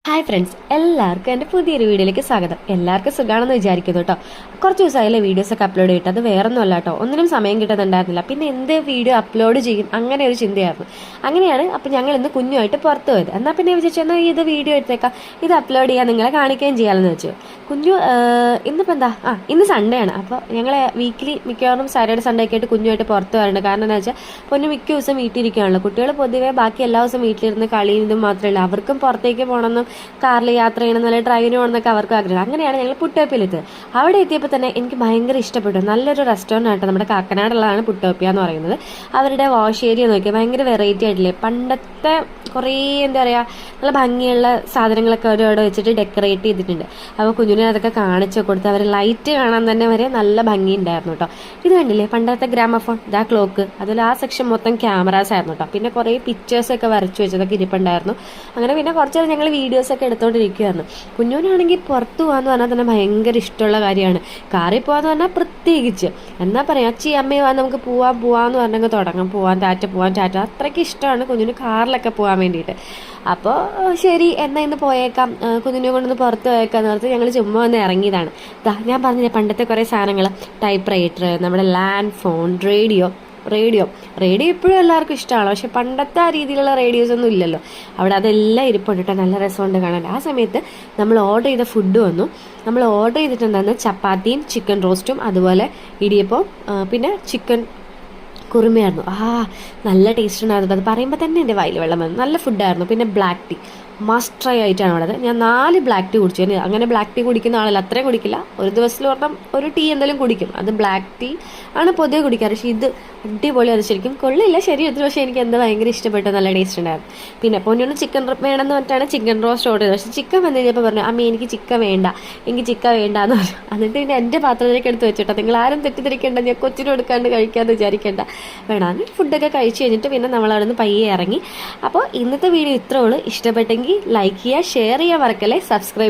Hi friends, എല്ലാവർക്കും എൻ്റെ പുതിയൊരു വീഡിയോയിലേക്ക് സ്വാഗതം. എല്ലാവർക്കും സുഖമാണെന്ന് വിചാരിക്കുന്നു കേട്ടോ. കുറച്ച് ദിവസമായാലും വീഡിയോസൊക്കെ അപ്ലോഡ് ചെയ്തിട്ട് അത് വേറൊന്നുമല്ല കേട്ടോ, ഒന്നിനും സമയം കിട്ടുന്നുണ്ടായിരുന്നില്ല. പിന്നെ എന്ത് വീഡിയോ അപ്ലോഡ് ചെയ്യും അങ്ങനെ ഒരു ചിന്തയായിരുന്നു. അങ്ങനെയാണ് അപ്പോൾ ഞങ്ങൾ ഇന്ന് കുഞ്ഞുമായിട്ട് പുറത്ത് പോയത്. എന്നാൽ പിന്നെ വിചാരിച്ചു എന്നാൽ ഇത് വീഡിയോ എടുത്തേക്കാം, ഇത് അപ്ലോഡ് ചെയ്യാൻ നിങ്ങളെ കാണിക്കുകയും ചെയ്യാമെന്ന് വെച്ചു. കുഞ്ഞു ഇന്നിപ്പോൾ എന്താ ഇന്ന് സൺഡേ ആണ്. അപ്പോൾ ഞങ്ങൾ വീക്കിലി മിക്കവാറും സാറ്റർഡേ സൺഡേ ഒക്കെ ആയിട്ട് കുഞ്ഞുമായിട്ട് പുറത്ത് പോകാറുണ്ട്. കാരണം എന്താ വെച്ചാൽ പൊന്നു മിക്ക ദിവസം വീട്ടിലിരിക്കുകയാണല്ലോ. കുട്ടികൾ പൊതുവേ ബാക്കി എല്ലാ ദിവസവും വീട്ടിലിരുന്ന് കളിയും ഇതും മാത്രമല്ല, അവർക്കും പുറത്തേക്ക് പോകണമെന്നും കാറിൽ യാത്ര ചെയ്യണം, നല്ല ഡ്രൈവിന് പോകണമെന്നൊക്കെ അവർക്ക് ആഗ്രഹം. അങ്ങനെയാണ് ഞങ്ങൾ പുട്ടോപ്പിയിലെത്തിയത്. അവിടെ എത്തിയപ്പോൾ തന്നെ എനിക്ക് ഭയങ്കര ഇഷ്ടപ്പെട്ടു. നല്ലൊരു റെസ്റ്റോറൻ്റ് ആയിട്ട് നമ്മുടെ കാക്കനാടുള്ളതാണ് പുട്ടോപ്പിയ എന്ന് പറയുന്നത്. അവരുടെ വാഷ് ഏരിയ നോക്കിയാൽ ഭയങ്കര വെറൈറ്റി ആയിട്ടില്ലേ, പണ്ടത്തെ കുറേ എന്താ പറയുക നല്ല ഭംഗിയുള്ള സാധനങ്ങളൊക്കെ അവർ അവിടെ വെച്ചിട്ട് ഡെക്കറേറ്റ് ചെയ്തിട്ടുണ്ട്. അപ്പോൾ കുഞ്ഞിനെ അതൊക്കെ കാണിച്ചു കൊടുത്ത് അവർ ലൈറ്റ് കാണാൻ തന്നെ വരെ നല്ല ഭംഗിയുണ്ടായിരുന്നു കേട്ടോ. ഇത് കണ്ടില്ലേ പണ്ടത്തെ ഗ്രാമഫോൺ, ഇതാ ക്ലോക്ക്, അതിൽ ആ സെക്ഷൻ മൊത്തം ക്യാമറാസ് ആയിരുന്നു കേട്ടോ. പിന്നെ കുറേ പിക്ചേഴ്സൊക്കെ വരച്ചു വെച്ചതൊക്കെ ഇരിപ്പുണ്ടായിരുന്നു. അങ്ങനെ പിന്നെ കുറച്ച് നേരം ഞങ്ങൾ വീഡിയോസൊക്കെ എടുത്തുകൊണ്ടിരിക്കുകയായിരുന്നു. കുഞ്ഞുനാണെങ്കിൽ പുറത്ത് പോകാമെന്ന് പറഞ്ഞാൽ തന്നെ ഭയങ്കര ഇഷ്ടമുള്ള കാര്യമാണ്. കാറിൽ പോകാമെന്ന് പറഞ്ഞാൽ പ്രത്യേകിച്ച്. എന്നാൽ പറയാം അച്ചി അമ്മയും നമുക്ക് പോവാമെന്ന് പറഞ്ഞെങ്കിൽ തുടങ്ങാം, പോവാൻ ടാറ്റ അത്രയ്ക്ക് ഇഷ്ടമാണ് കുഞ്ഞിന് കാറിലൊക്കെ പോകാൻ വേണ്ടിയിട്ട്. അപ്പോൾ ശരി എന്നാൽ ഇന്ന് പോയേക്കാം, കുഞ്ഞിനെ കൊണ്ടൊന്ന് പുറത്ത് പോയേക്കാന്ന് പറഞ്ഞ് ഞങ്ങൾ ചുമ്മാ ഒന്ന് ഇറങ്ങിയതാണ്. ഞാൻ പറഞ്ഞില്ലേ പണ്ടത്തെ കുറേ സാധനങ്ങൾ, ടൈപ്പ് റൈറ്റർ, നമ്മുടെ ലാൻഡ് ഫോൺ, റേഡിയോ ഇപ്പോഴും എല്ലാവർക്കും ഇഷ്ടമാണ്. പക്ഷെ പണ്ടത്തെ ആ രീതിയിലുള്ള റേഡിയോസ് ഒന്നും ഇല്ലല്ലോ അവിടെ. അതെല്ലാം ഇരിപ്പുണ്ട്, നല്ല രസമുണ്ട് കാണാൻ. ആ സമയത്ത് നമ്മൾ ഓർഡർ ചെയ്ത ഫുഡ് വന്നു. നമ്മൾ ഓർഡർ ചെയ്തിട്ടുണ്ടായിരുന്നു ചപ്പാത്തിയും ചിക്കൻ റോസ്റ്റും, അതുപോലെ ഇടിയപ്പവും, പിന്നെ ചിക്കൻ കുറുമയായിരുന്നു. നല്ല ടേസ്റ്റ് ഉണ്ടായിരുന്നു. അത് പറയുമ്പോൾ തന്നെ എൻ്റെ വായിൽ വെള്ളം വന്നു. നല്ല ഫുഡായിരുന്നു. പിന്നെ ബ്ലാക്ക് ടീ മസ്റ്റ് ട്രൈ ആയിട്ടാണ് ഉള്ളത്. ഞാൻ 4 ബ്ലാക്ക് ടീ കുടിച്ചു. അങ്ങനെ ബ്ലാക്ക് ടീ കുടിക്കുന്ന ആളല്ല, അത്രയും കുടിക്കില്ല. ഒരു ദിവസത്തിൽ പറഞ്ഞാൽ ഒരു ടീ എന്തെങ്കിലും കുടിക്കും. അത് ബ്ലാക്ക് ടീ ആണ് പൊതുവെ കുടിക്കാറ്. പക്ഷേ ഇത് അടിപൊളി. അത് ശരിക്കും കൊള്ളില്ല ശരീരത്തിൽ, പക്ഷേ എനിക്ക് എന്താ ഭയങ്കര ഇഷ്ടപ്പെട്ടു, നല്ല ടേസ്റ്റ് ഉണ്ടായിരുന്നു. പിന്നെ പൊന്നിയൊന്ന് ചിക്കൻ വേണമെന്ന് പറഞ്ഞിട്ടാണ് ചിക്കൻ റോസ്റ്റ് ഓർഡർ ചെയ്തത്. പക്ഷേ ചിക്കൻ വന്നു കഴിഞ്ഞപ്പോൾ പറഞ്ഞു അമ്മ എനിക്ക് ചിക്കൻ വേണ്ട എന്ന് പറഞ്ഞു. എന്നിട്ട് പിന്നെ എൻ്റെ പാത്രത്തിലേക്ക് എടുത്ത് വെച്ചിട്ടോ. നിങ്ങൾ ആരും തെറ്റിദ്ധരിക്കേണ്ട, ഞാൻ കൊച്ചിന് കൊടുക്കാണ്ട് കഴിക്കാമെന്ന് വിചാരിക്കേണ്ട, വേണം. ഫുഡൊക്കെ കഴിച്ച് കഴിഞ്ഞിട്ട് പിന്നെ നമ്മളവിടെ നിന്ന് പയ്യെ ഇറങ്ങി. അപ്പോൾ ഇന്നത്തെ വീഡിയോ ഇത്രേ ഉള്ളൂ. ഇഷ്ടപ്പെട്ടെങ്കിൽ ലൈക്ക് ചെയ്യുക, ഷെയർ ചെയ്യാൻ മറക്കല്ലേ, സബ്സ്ക്രൈബ്